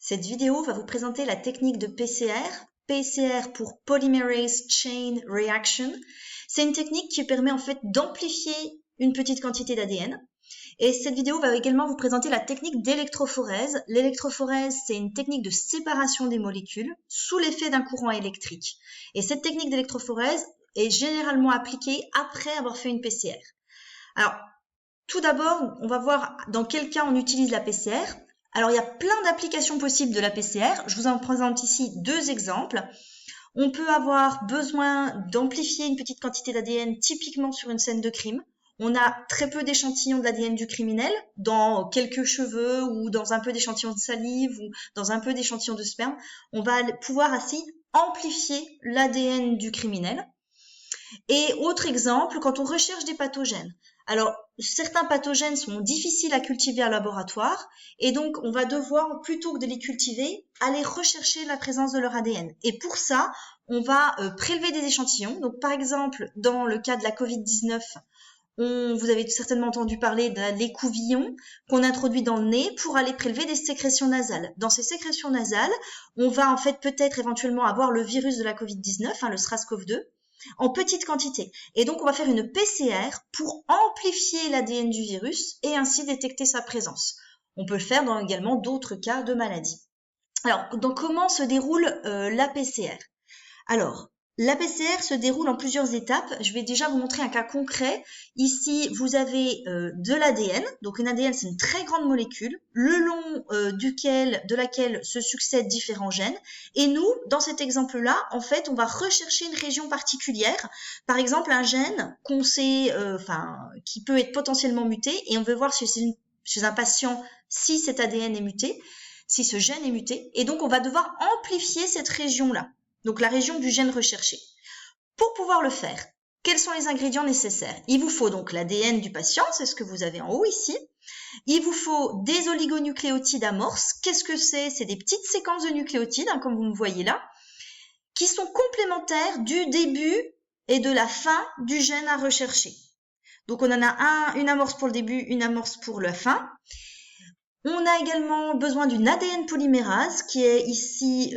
Cette vidéo va vous présenter la technique de PCR. PCR pour Polymerase Chain Reaction. C'est une technique qui permet en fait d'amplifier une petite quantité d'ADN. Et cette vidéo va également vous présenter la technique d'électrophorèse. L'électrophorèse, c'est une technique de séparation des molécules sous l'effet d'un courant électrique. Et cette technique d'électrophorèse est généralement appliquée après avoir fait une PCR. Alors, tout d'abord, on va voir dans quel cas on utilise la PCR. Alors, il y a plein d'applications possibles de la PCR. Je vous en présente ici deux exemples. On peut avoir besoin d'amplifier une petite quantité d'ADN, typiquement sur une scène de crime. On a très peu d'échantillons d'ADN du criminel, dans quelques cheveux ou dans un peu d'échantillons de salive ou dans un peu d'échantillons de sperme. On va pouvoir ainsi amplifier l'ADN du criminel. Et autre exemple, quand on recherche des pathogènes. Alors, certains pathogènes sont difficiles à cultiver en laboratoire et donc on va devoir, plutôt que de les cultiver, aller rechercher la présence de leur ADN. Et pour ça, on va prélever des échantillons. Donc par exemple, dans le cas de la Covid-19, vous avez certainement entendu parler de l'écouvillon qu'on introduit dans le nez pour aller prélever des sécrétions nasales. Dans ces sécrétions nasales, on va en fait peut-être éventuellement avoir le virus de la Covid-19, le SRAS-CoV-2, en petite quantité. Et donc, on va faire une PCR pour amplifier l'ADN du virus et ainsi détecter sa présence. On peut le faire dans également d'autres cas de maladies. Alors, donc, comment se déroule la PCR? Alors, la PCR se déroule en plusieurs étapes. Je vais déjà vous montrer un cas concret. Ici, vous avez de l'ADN. Donc, une ADN, c'est une très grande molécule, le long de laquelle se succèdent différents gènes. Et nous, dans cet exemple-là, en fait, on va rechercher une région particulière. Par exemple, un gène qu'on sait, qui peut être potentiellement muté. Et on veut voir chez un patient si cet ADN est muté, si ce gène est muté. Et donc, on va devoir amplifier cette région-là. Donc la région du gène recherché. Pour pouvoir le faire, quels sont les ingrédients nécessaires? Il vous faut donc l'ADN du patient, c'est ce que vous avez en haut ici. Il vous faut des oligonucléotides amorces. Qu'est-ce que c'est? C'est des petites séquences de nucléotides, comme vous me voyez là, qui sont complémentaires du début et de la fin du gène à rechercher. Donc on en a une amorce pour le début, une amorce pour la fin. On a également besoin d'une ADN polymérase, qui est ici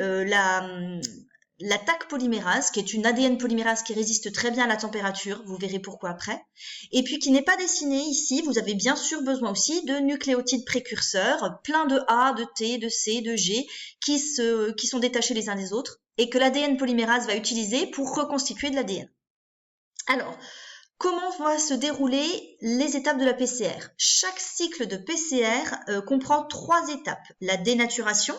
la TAC polymérase, qui est une ADN polymérase qui résiste très bien à la température, vous verrez pourquoi après, et puis qui n'est pas dessinée ici. Vous avez bien sûr besoin aussi de nucléotides précurseurs, plein de A, de T, de C, de G, qui sont détachés les uns des autres, et que l'ADN polymérase va utiliser pour reconstituer de l'ADN. Alors, comment vont se dérouler les étapes de la PCR? Chaque cycle de PCR comprend 3 étapes, la dénaturation,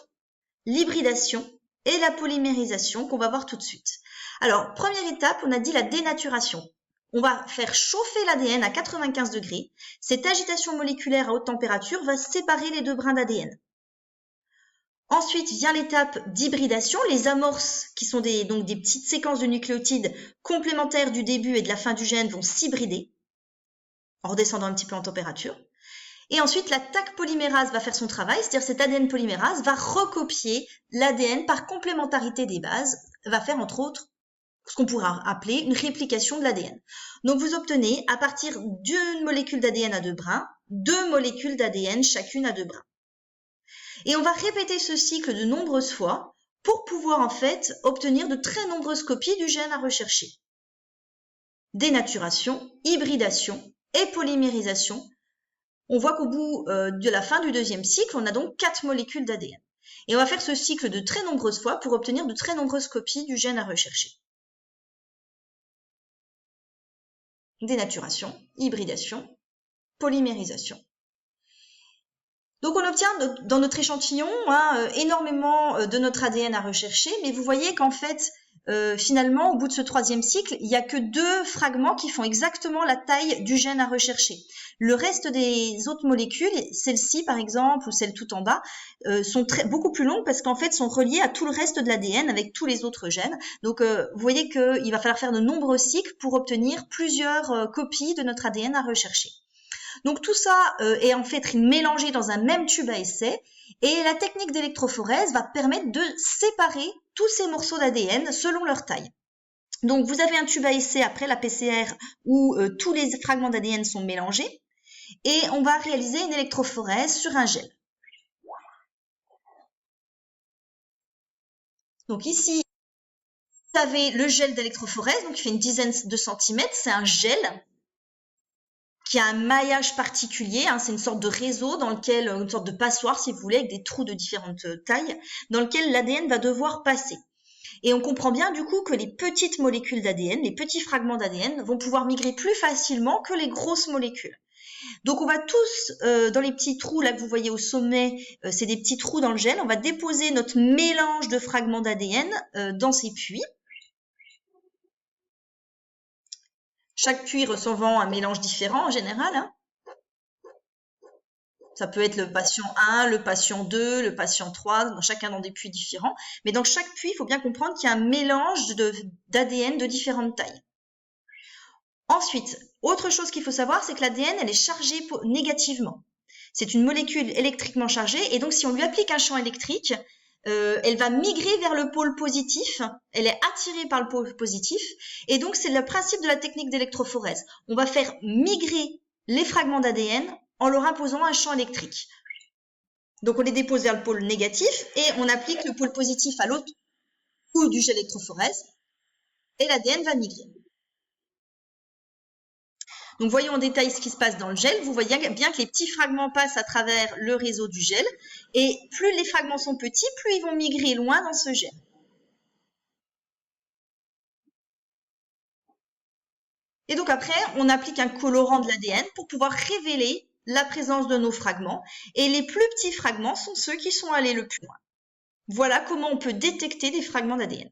l'hybridation, et la polymérisation qu'on va voir tout de suite. Alors, première étape, on a dit la dénaturation. On va faire chauffer l'ADN à 95 degrés. Cette agitation moléculaire à haute température va séparer les deux brins d'ADN. Ensuite vient l'étape d'hybridation. Les amorces, qui sont donc des petites séquences de nucléotides complémentaires du début et de la fin du gène, vont s'hybrider en redescendant un petit peu en température. Et ensuite, la TAC polymérase va faire son travail, c'est-à-dire cette ADN polymérase va recopier l'ADN par complémentarité des bases, va faire entre autres ce qu'on pourra appeler une réplication de l'ADN. Donc vous obtenez à partir d'une molécule d'ADN à 2 brins, 2 molécules d'ADN chacune à 2 brins. Et on va répéter ce cycle de nombreuses fois pour pouvoir en fait obtenir de très nombreuses copies du gène à rechercher. Dénaturation, hybridation et polymérisation. On voit qu'au bout de la fin du deuxième cycle, on a donc 4 molécules d'ADN. Et on va faire ce cycle de très nombreuses fois pour obtenir de très nombreuses copies du gène à rechercher. Dénaturation, hybridation, polymérisation. Donc on obtient dans notre échantillon énormément de notre ADN à rechercher, mais vous voyez qu'en fait, finalement, au bout de ce 3e cycle, il n'y a que 2 fragments qui font exactement la taille du gène à rechercher. Le reste des autres molécules, celle-ci par exemple, ou celle tout en bas, sont beaucoup plus longues parce qu'en fait sont reliées à tout le reste de l'ADN avec tous les autres gènes. Donc vous voyez qu'il va falloir faire de nombreux cycles pour obtenir plusieurs copies de notre ADN à rechercher. Donc tout ça est en fait mélangé dans un même tube à essai et la technique d'électrophorèse va permettre de séparer tous ces morceaux d'ADN selon leur taille. Donc vous avez un tube à essai après la PCR où tous les fragments d'ADN sont mélangés et on va réaliser une électrophorèse sur un gel. Donc ici, vous avez le gel d'électrophorèse, donc il fait une dizaine de centimètres. C'est un gel qui a un maillage particulier, hein, c'est une sorte de réseau dans lequel, une sorte de passoire si vous voulez, avec des trous de différentes tailles, dans lequel l'ADN va devoir passer. Et on comprend bien du coup que les petites molécules d'ADN, les petits fragments d'ADN vont pouvoir migrer plus facilement que les grosses molécules. Donc on va tous, dans les petits trous là que vous voyez au sommet, c'est des petits trous dans le gel, on va déposer notre mélange de fragments d'ADN dans ces puits. Chaque puits recevant un mélange différent en général, hein. Ça peut être le patient 1, le patient 2, le patient 3, chacun dans des puits différents. Mais dans chaque puits, il faut bien comprendre qu'il y a un mélange d'ADN de différentes tailles. Ensuite, autre chose qu'il faut savoir, c'est que l'ADN, elle est chargée négativement. C'est une molécule électriquement chargée, et donc si on lui applique un champ électrique, elle va migrer vers le pôle positif, elle est attirée par le pôle positif, et donc c'est le principe de la technique d'électrophorèse. On va faire migrer les fragments d'ADN en leur imposant un champ électrique. Donc on les dépose vers le pôle négatif, et on applique le pôle positif à l'autre bout du gel électrophorèse, et l'ADN va migrer. Donc voyons en détail ce qui se passe dans le gel. Vous voyez bien que les petits fragments passent à travers le réseau du gel. Et plus les fragments sont petits, plus ils vont migrer loin dans ce gel. Et donc après, on applique un colorant de l'ADN pour pouvoir révéler la présence de nos fragments. Et les plus petits fragments sont ceux qui sont allés le plus loin. Voilà comment on peut détecter des fragments d'ADN.